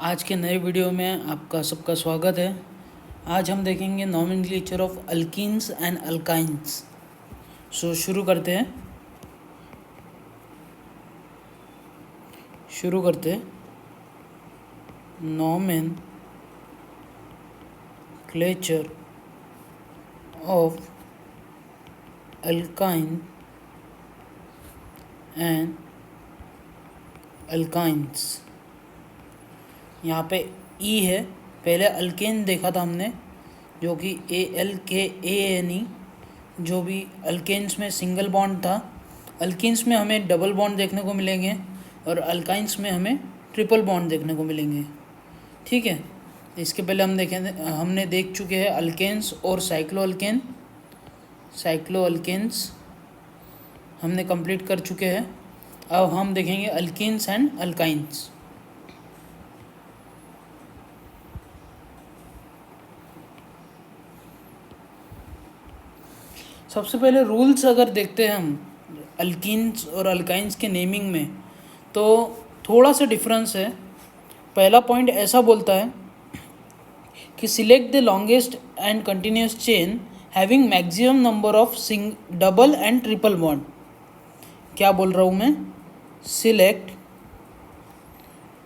आज के नए वीडियो में आपका सबका स्वागत है। आज हम देखेंगे nomenclature of alkenes and alkynes. शुरू करते हैं। Nomenclature of alkyne and alkynes. यहाँ पे ई है। पहले अल्केन देखा था हमने, जो कि ALKANE, जो भी अल्केन्स में सिंगल बॉन्ड था। अल्किन्स में हमें डबल बॉन्ड देखने को मिलेंगे और अल्काइन्स में हमें ट्रिपल बॉन्ड देखने को मिलेंगे। ठीक है, इसके पहले हमने देख चुके हैं अल्केन्स और साइक्लोअल्केन्स हमने कंप्लीट कर चुके हैं। अब हम देखेंगे अल्कीन्स एंड अल्काइन्स। सबसे पहले रूल्स अगर देखते हैं हम अल्कीन्स और अल्काइन्स के नेमिंग में, तो थोड़ा सा डिफरेंस है। पहला पॉइंट ऐसा बोलता है कि select the longest and continuous chain having maximum number of double and triple bond. क्या बोल रहा हूँ मैं? Select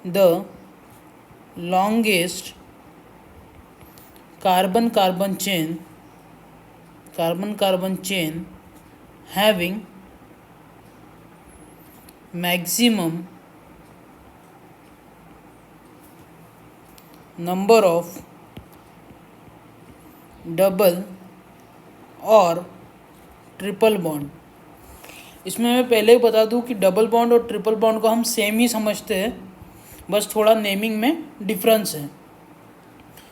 the longest carbon carbon chain having maximum number of double और ट्रिपल बॉन्ड। इसमें मैं पहले ही बता दूं कि डबल बॉन्ड और ट्रिपल बॉन्ड को हम सेम ही समझते हैं, बस थोड़ा नेमिंग में डिफरेंस है।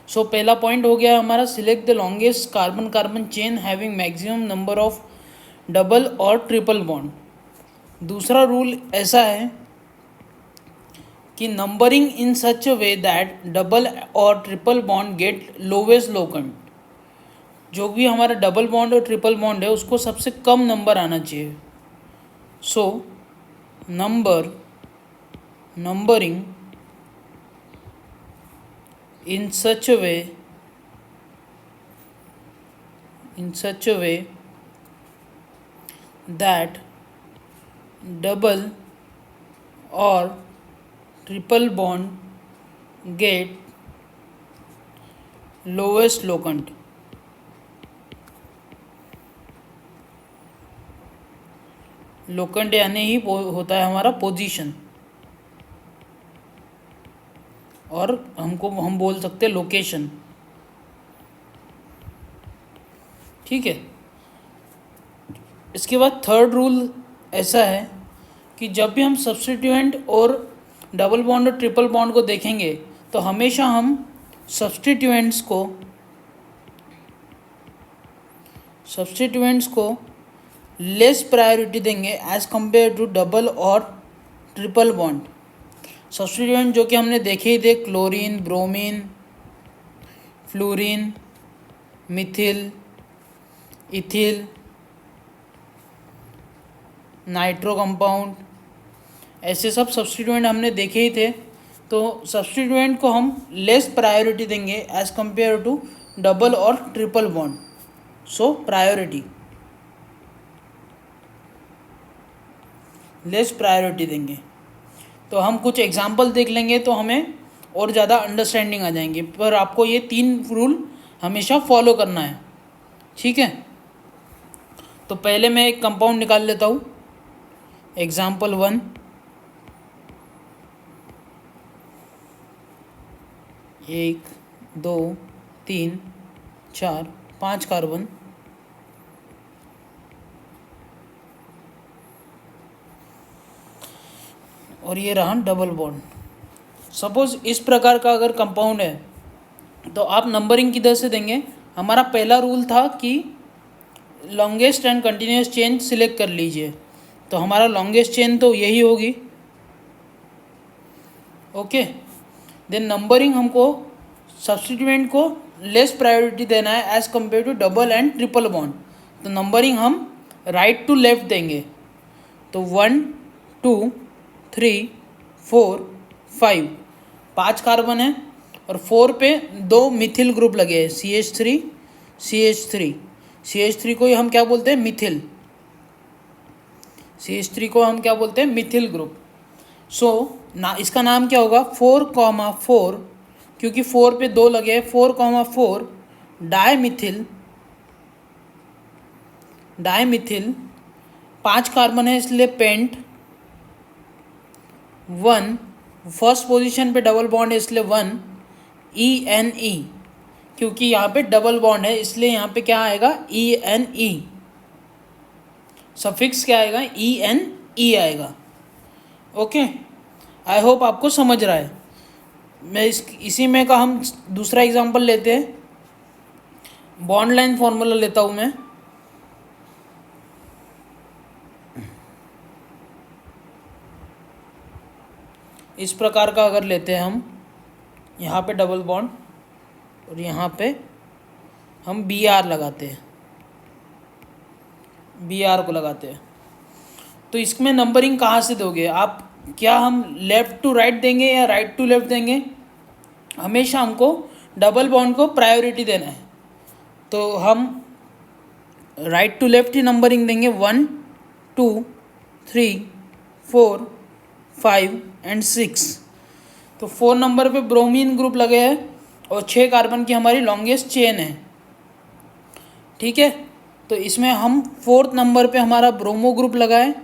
सो पहला पॉइंट हो गया हमारा, select the longest carbon carbon chain having maximum number of double और ट्रिपल बॉन्ड। दूसरा रूल ऐसा है कि numbering in such a way that double और triple bond get lowest locant. जो भी हमारा डबल बॉन्ड और ट्रिपल बॉन्ड है उसको सबसे कम नंबर आना चाहिए। So numbering in such a way that double or triple bond get lowest locant। Locant यानी ही होता है हमारा पोजीशन, और हम बोल सकते हैं लोकेशन। ठीक है, इसके बाद थर्ड रूल ऐसा है कि जब भी हम सब्स्टिट्यूएंट और डबल बॉन्ड और ट्रिपल बॉन्ड को देखेंगे तो हमेशा हम सब्स्टिट्यूएंट्स को लेस प्रायोरिटी देंगे एज कंपेयर टू डबल और ट्रिपल बॉन्ड। सब्स्टिट्यूएंट जो कि हमने देखे ही थे, chlorine, bromine, fluorine, Mithil, ethyl, nitro compound, ऐसे सब सब्स्टिट्यूएंट हमने देखे ही थे। तो सब्स्टिट्यूएंट को हम लेस प्रायोरिटी देंगे एज कंपेयर टू डबल और ट्रिपल बॉन्ड। सो प्रायोरिटी, लेस प्रायोरिटी देंगे। तो हम कुछ एग्जाम्पल देख लेंगे तो हमें और ज़्यादा अंडरस्टैंडिंग आ जाएंगे, पर आपको ये 3 रूल हमेशा फॉलो करना है। ठीक है, तो पहले मैं एक कंपाउंड निकाल लेता हूँ। एग्जाम्पल 1, 1 2 3 4 5 कार्बन, और ये रहा डबल बॉन्ड। सपोज इस प्रकार का अगर कंपाउंड है तो आप नंबरिंग किधर से देंगे? हमारा पहला रूल था कि longest and continuous chain select कर लीजिए, तो हमारा लॉन्गेस्ट चेन तो यही होगी। ओके, देन नंबरिंग हमको सब्स्टिट्यूएंट को लेस प्रायोरिटी देना है as compare to double and triple bond. तो नंबरिंग हम राइट टू लेफ्ट देंगे। तो 1 2 3 4 5 5 कार्बन है और 4 पे 2 मिथिल ग्रुप लगे हैं, CH3 CH3। CH3 को ही हम क्या बोलते हैं, मिथिल। CH3 को हम क्या बोलते हैं, मिथिल ग्रुप। सो ना इसका नाम क्या होगा, 4,4, क्योंकि 4 पे 2 लगे हैं, 4,4 डायमिथिल। 5 कार्बन है इसलिए पेंट। 1 फर्स्ट पोजीशन पे डबल बॉन्ड है इसलिए 1 ENE, क्योंकि यहाँ पे डबल बॉन्ड है इसलिए यहाँ पे क्या आएगा, ENE। सफिक्स क्या आएगा, ENE आएगा। ओके, आई होप आपको समझ रहा है। मैं इसी में का हम दूसरा एग्जांपल लेते हैं। बॉन्ड लाइन फॉर्मूला लेता हूँ मैं। इस प्रकार का अगर लेते हैं हम, यहाँ पे डबल बॉन्ड और यहाँ पे हम Br लगाते हैं, Br को लगाते हैं, तो इसमें नंबरिंग कहाँ से दोगे आप? क्या हम लेफ़्ट टू राइट देंगे या राइट टू लेफ़्ट देंगे? हमेशा हमको डबल बॉन्ड को प्रायोरिटी देना है, तो हम राइट टू लेफ़्ट ही नंबरिंग देंगे, 1 2 3 4 5 एंड 6। तो 4 नंबर पे ब्रोमीन ग्रुप लगे हैं और 6 कार्बन की हमारी लॉन्गेस्ट चेन है। ठीक है, तो इसमें हम 4th नंबर पे हमारा ब्रोमो ग्रुप लगा है,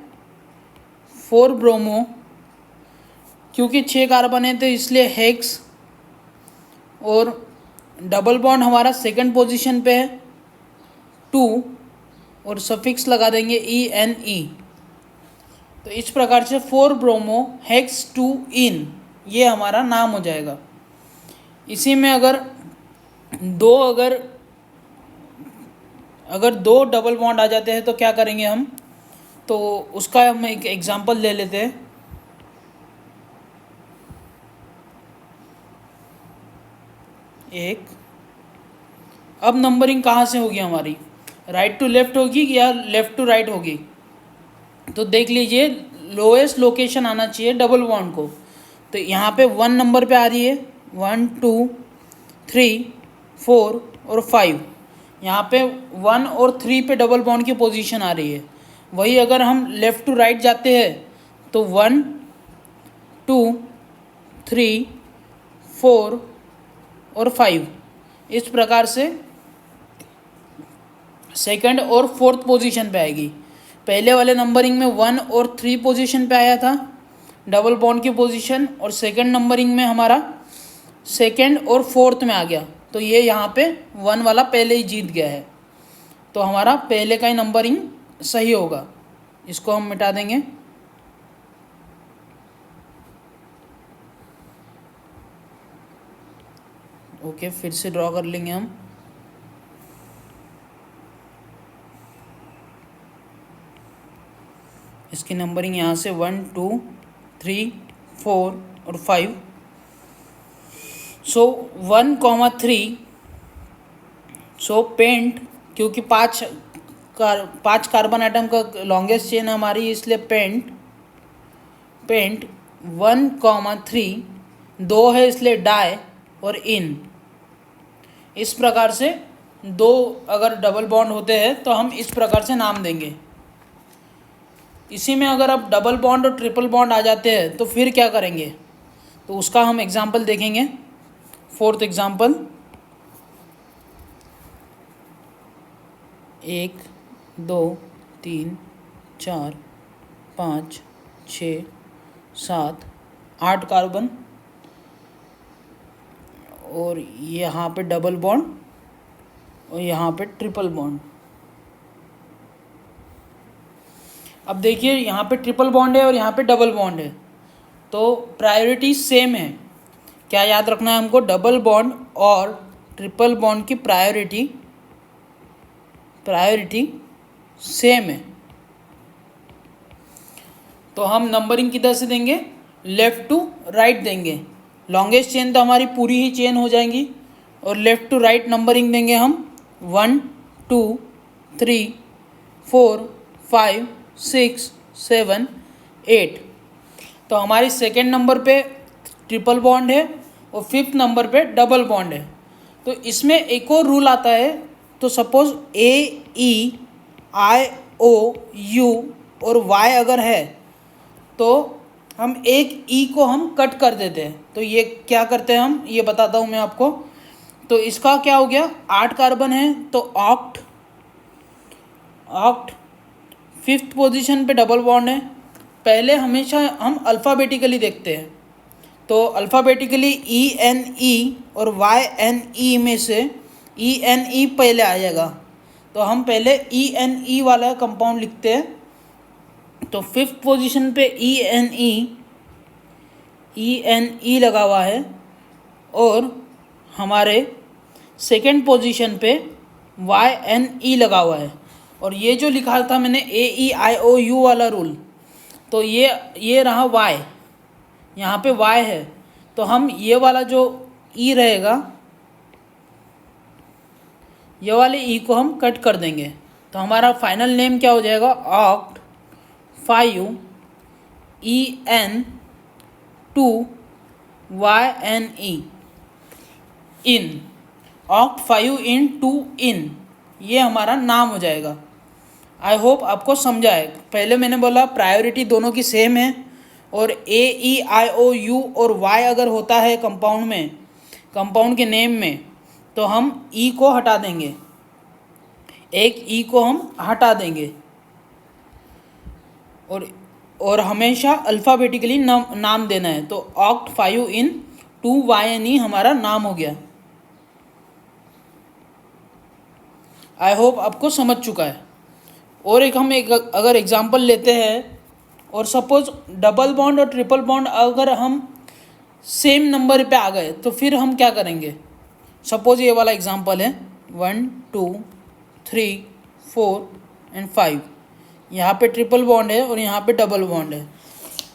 4 ब्रोमो, क्योंकि 6 कार्बन है तो इसलिए हेक्स। और डबल बॉन्ड हमारा सेकंड पोजीशन पे है, 2, और सफिक्स लगा देंगे ENE। तो इस प्रकार से 4 ब्रोमो हेक्स 2 इन, ये हमारा नाम हो जाएगा। इसी में अगर दो डबल बॉन्ड आ जाते हैं तो क्या करेंगे हम? तो उसका हम एक एग्जांपल ले लेते हैं। अब नंबरिंग कहाँ से होगी हमारी, राइट टू लेफ़्ट होगी या लेफ़्ट टू राइट होगी? तो देख लीजिए, लोएस्ट लोकेशन आना चाहिए डबल बॉन्ड को। तो यहाँ पे 1 नंबर पे आ रही है, 1 2 3 4 और 5। यहाँ पे 1 और 3 पे डबल बॉन्ड की पोजीशन आ रही है। वही अगर हम लेफ़्ट टू राइट जाते हैं तो 1 2 3 4 और 5, इस प्रकार से सेकंड और फोर्थ पोजीशन पे आएगी। पहले वाले नंबरिंग में 1 और 3 पोजीशन पे आया था डबल बॉन्ड की पोजीशन, और सेकंड नंबरिंग में हमारा सेकंड और फोर्थ में आ गया। तो ये यहाँ पे 1 वाला पहले ही जीत गया है, तो हमारा पहले का ही नंबरिंग सही होगा। इसको हम मिटा देंगे। ओके, फिर से ड्रॉ कर लेंगे हम। इसकी नंबरिंग यहाँ से 1 2 3 4 और 5। सो 1,3, सो पेंट, क्योंकि 5 कार्बन आइटम का लॉन्गेस्ट चेन हमारी, इसलिए पेंट 1,3, 2 है इसलिए डाई और इन। इस प्रकार से 2 अगर डबल बॉन्ड होते हैं तो हम इस प्रकार से नाम देंगे। इसी में अगर अब डबल बॉन्ड और ट्रिपल बॉन्ड आ जाते हैं तो फिर क्या करेंगे? तो उसका हम एग्जांपल देखेंगे। 4th एग्जांपल, 1 2 3 4 5 6 7 8 कार्बन और यहाँ पे डबल बॉन्ड और यहाँ पे ट्रिपल बॉन्ड। अब देखिए, यहाँ पे ट्रिपल बॉन्ड है और यहाँ पे डबल बॉन्ड है, तो प्रायोरिटी सेम है। क्या याद रखना है हमको? डबल बॉन्ड और ट्रिपल बॉन्ड की प्रायोरिटी सेम है। तो हम नंबरिंग किधर से देंगे? लेफ़्ट टू राइट देंगे। लॉन्गेस्ट चेन तो हमारी पूरी ही चेन हो जाएंगी, और लेफ़्ट टू राइट नंबरिंग देंगे हम 1 2 3 4 5 6 7 8। तो हमारी सेकेंड नंबर पे ट्रिपल बॉन्ड है और 5th नंबर पे डबल बॉन्ड है। तो इसमें एक और रूल आता है। तो सपोज AEIOU और Y अगर है तो हम एक E को हम कट कर देते हैं। तो ये क्या करते हैं हम, ये बताता हूँ मैं आपको। तो इसका क्या हो गया, 8 कार्बन है तो ऑक्ट 5th पोजीशन पे डबल बॉन्ड है। पहले हमेशा हम अल्फ़ाबेटिकली देखते हैं। तो अल्फ़ाबेटिकली ENE और YNE में से ENE पहले आ जाएगा। तो हम पहले ENE वाला कंपाउंड लिखते हैं। तो 5th पोजीशन पे ENE लगा हुआ है और हमारे 2nd पोजीशन पे YNE लगा हुआ है। और ये जो लिखा था मैंने AEIOU वाला रूल, तो ये रहा Y, यहाँ पे Y है। तो हम ये वाला जो E रहेगा, ये वाले E को हम कट कर देंगे। तो हमारा फाइनल नेम क्या हो जाएगा, ऑक्ट 5EN2YNE इन, ऑक्ट 5 इन, ये हमारा नाम हो जाएगा। आई होप आपको समझा है। पहले मैंने बोला प्रायोरिटी दोनों की सेम है, और AEIOU और Y अगर होता है कंपाउंड में, कंपाउंड के नेम में, तो हम E को हटा देंगे, एक E को हम हटा देंगे और हमेशा अल्फ़ाबेटिकली नाम देना है। तो ऑक्ट 5 इन 2 YNE हमारा नाम हो गया। आई होप आपको समझ चुका है। और एक हम अगर एग्जांपल लेते हैं, और सपोज डबल बॉन्ड और ट्रिपल बॉन्ड अगर हम सेम नंबर पे आ गए तो फिर हम क्या करेंगे। सपोज ये वाला एग्जांपल है 1 2 3 4 एंड 5, यहाँ पे ट्रिपल बॉन्ड है और यहाँ पे डबल बॉन्ड है।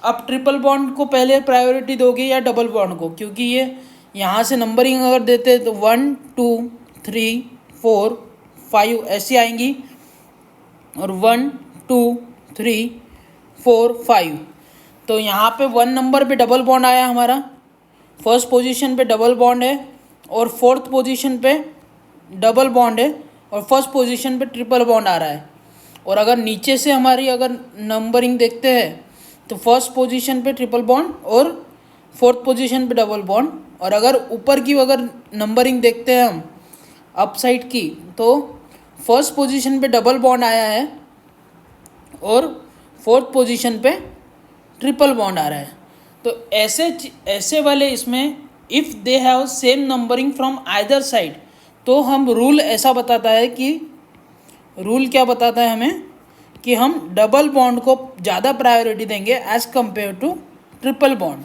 अब ट्रिपल बॉन्ड को पहले प्रायोरिटी दोगे या डबल बॉन्ड को, क्योंकि ये यहाँ से नंबरिंग अगर देते हैं तो 1 2 3 4 5 ऐसी आएंगी, और 1 2 3 4 5। तो यहाँ पे 1 नंबर पे डबल बॉन्ड आया हमारा, 1st पोजीशन पे डबल बॉन्ड है, और 4th पोजीशन पे डबल बॉन्ड है, और 1st पोजीशन पे ट्रिपल बॉन्ड आ रहा है। और अगर नीचे से हमारी अगर नंबरिंग देखते हैं तो 1st पोजीशन पे ट्रिपल बॉन्ड और 4th पोजीशन पे डबल बॉन्ड। और अगर ऊपर की अगर नंबरिंग देखते हैं हम अप साइड की, तो 1st पोजीशन पे डबल बॉन्ड आया है और 4th पोजीशन पे ट्रिपल बॉन्ड आ रहा है। तो ऐसे वाले इसमें if they have same numbering from either side, तो हम रूल ऐसा बताता है कि, रूल क्या बताता है हमें कि हम डबल बॉन्ड को ज़्यादा प्रायोरिटी देंगे as compare to triple bond.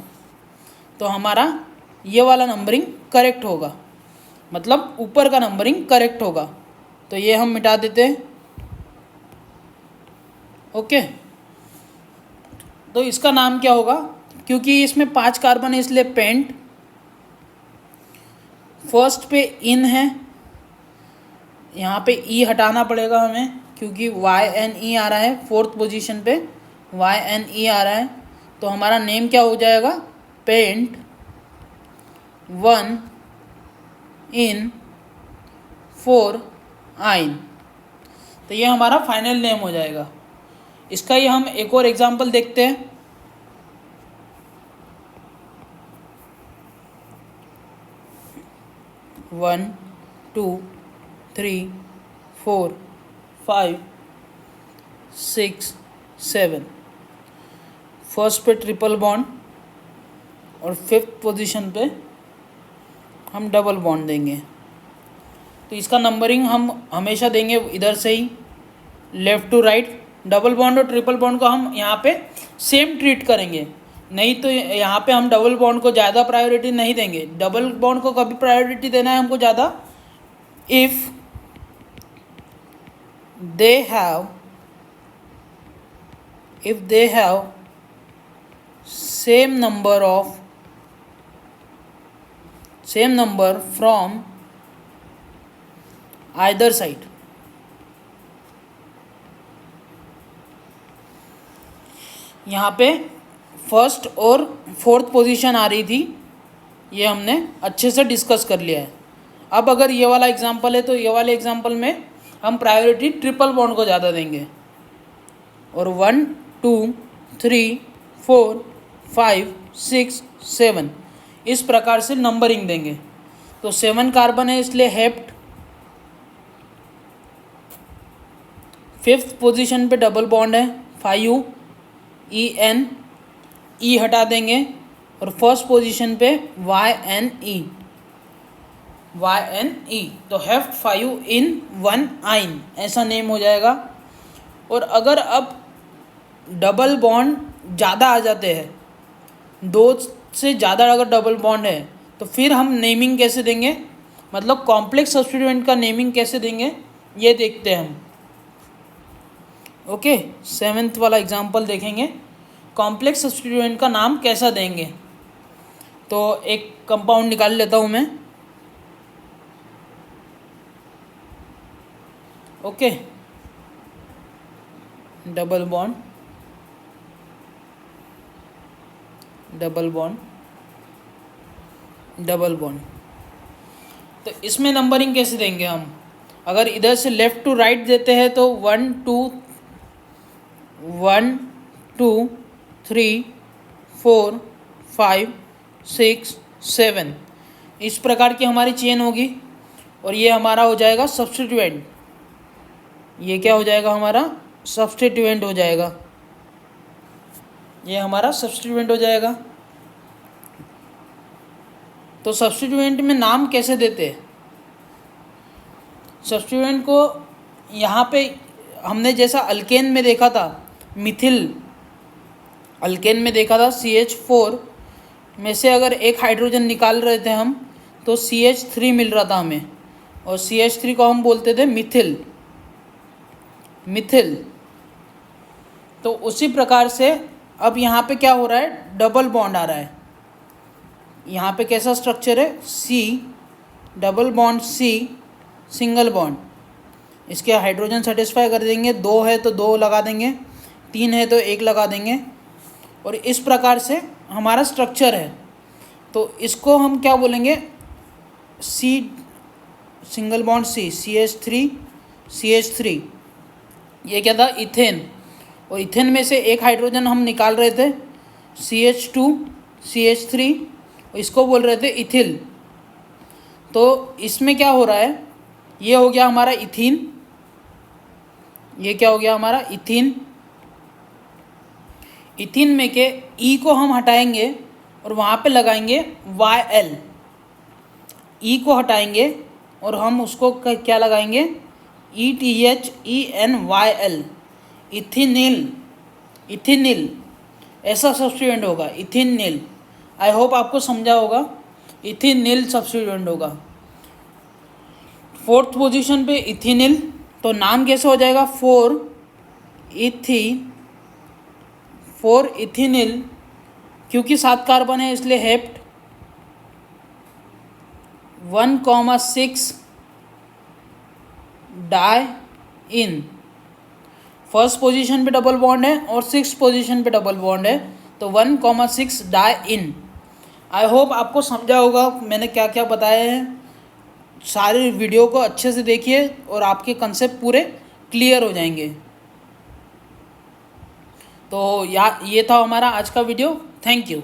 तो हमारा ये वाला नंबरिंग करेक्ट होगा, मतलब ऊपर का नंबरिंग करेक्ट होगा। तो ये हम मिटा देते हैं। ओके, तो इसका नाम क्या होगा, क्योंकि इसमें 5 कार्बन है इसलिए पेंट। 1st पे इन है, यहाँ पे E हटाना पड़ेगा हमें क्योंकि YNE आ रहा है। 4th पोजीशन पे YNE आ रहा है। तो हमारा नेम क्या हो जाएगा, पेंट 1 इन 4 आइन। तो ये हमारा फाइनल नेम हो जाएगा। इसका ही हम एक और एग्जांपल देखते हैं। वन 2 3 4 5 6 7, 1st पे ट्रिपल बॉन्ड और 5th पोजीशन पे हम डबल बॉन्ड देंगे। तो इसका नंबरिंग हम हमेशा देंगे इधर से ही, left to right. Double bond और ट्रिपल बॉन्ड को हम यहाँ पे सेम ट्रीट करेंगे, नहीं तो यहाँ पे हम डबल बॉन्ड को ज़्यादा प्रायोरिटी नहीं देंगे। डबल बॉन्ड को कभी प्रायोरिटी देना है हमको ज़्यादा, if they have same number from either side. यहाँ पे 1st और 4th पोजीशन आ रही थी, ये हमने अच्छे से डिस्कस कर लिया है। अब अगर ये वाला एग्जांपल है तो ये वाले एग्जांपल में हम प्रायोरिटी ट्रिपल बॉन्ड को ज़्यादा देंगे और 1 2 3 4 5 6 7 इस प्रकार से नंबरिंग देंगे। तो 7 कार्बन है इसलिए हेप्ट, 5th पोजीशन पे डबल बॉन्ड है 5 EN, E हटा देंगे और फर्स्ट पोजीशन पे YNE, तो हेफ्ट 5 इन 1 आइन ऐसा नेम हो जाएगा। और अगर अब डबल बॉन्ड ज़्यादा आ जाते हैं, 2 से ज़्यादा अगर डबल बॉन्ड है तो फिर हम नेमिंग कैसे देंगे, मतलब कॉम्प्लेक्स सब्स्टिट्यूएंट का नेमिंग कैसे देंगे ये देखते हैं हम। ओके, 7th वाला एग्जांपल देखेंगे, कॉम्प्लेक्स सब्स्टिट्यूएंट का नाम कैसा देंगे। तो एक कंपाउंड निकाल लेता हूँ मैं। Okay, double bond, double bond, double bond. तो इसमें नंबरिंग कैसे देंगे हम, अगर इधर से लेफ़्ट टू राइट देते हैं तो 1 2 3 4 5 6 7 इस प्रकार की हमारी चेन होगी। और ये हमारा हो जाएगा सब्स्टिट्यूएंट, ये क्या हो जाएगा हमारा सब्स्टिट्यूएंट हो जाएगा, ये हमारा सब्स्टिट्यूएंट हो जाएगा। तो सब्स्टिट्यूएंट में नाम कैसे देते हैं, सब्स्टिट्यूएंट को यहाँ पे हमने जैसा अल्केन में देखा था, मिथिल अल्केन में देखा था, CH4 में से अगर एक हाइड्रोजन निकाल रहे थे हम तो CH3 मिल रहा था हमें, और CH3 को हम बोलते थे मिथिल। तो उसी प्रकार से अब यहाँ पे क्या हो रहा है, डबल बॉन्ड आ रहा है। यहाँ पे कैसा स्ट्रक्चर है, C double bond C single bond, इसके हाइड्रोजन सेटिस्फाई कर देंगे, 2 है तो 2 लगा देंगे, 3 है तो 1 लगा देंगे, और इस प्रकार से हमारा स्ट्रक्चर है। तो इसको हम क्या बोलेंगे, C single bond C CH3 ये क्या था, इथेन, और इथेन में से एक हाइड्रोजन हम निकाल रहे थे CH2 CH3, इसको बोल रहे थे इथिल। तो इसमें क्या हो रहा है, ये हो गया हमारा इथीन, ये क्या हो गया हमारा इथीन। इथीन में के E को हम हटाएंगे और वहाँ पे लगाएंगे YL, E को हटाएंगे और हम उसको क्या लगाएंगे, ETHENYL, इथिनिल ऐसा सब्स्टिट्यूएंट होगा, इथिनिल। आई होप आपको समझा होगा, इथिनिल सब्स्टिट्यूएंट होगा। 4th पोजीशन पे इथिनिल, तो नाम कैसे हो जाएगा, 4 इथिनिल, क्योंकि 7 कार्बन है इसलिए हेप्ट 1,6 डाई इन, फर्स्ट पोजीशन पे डबल बॉन्ड है और 6th पोजीशन पे डबल बॉन्ड है, तो 1,6 डाई इन। आई होप आपको समझा होगा मैंने क्या क्या बताया है। सारे वीडियो को अच्छे से देखिए और आपके कंसेप्ट पूरे क्लियर हो जाएंगे। तो ये था हमारा आज का वीडियो। Thank you.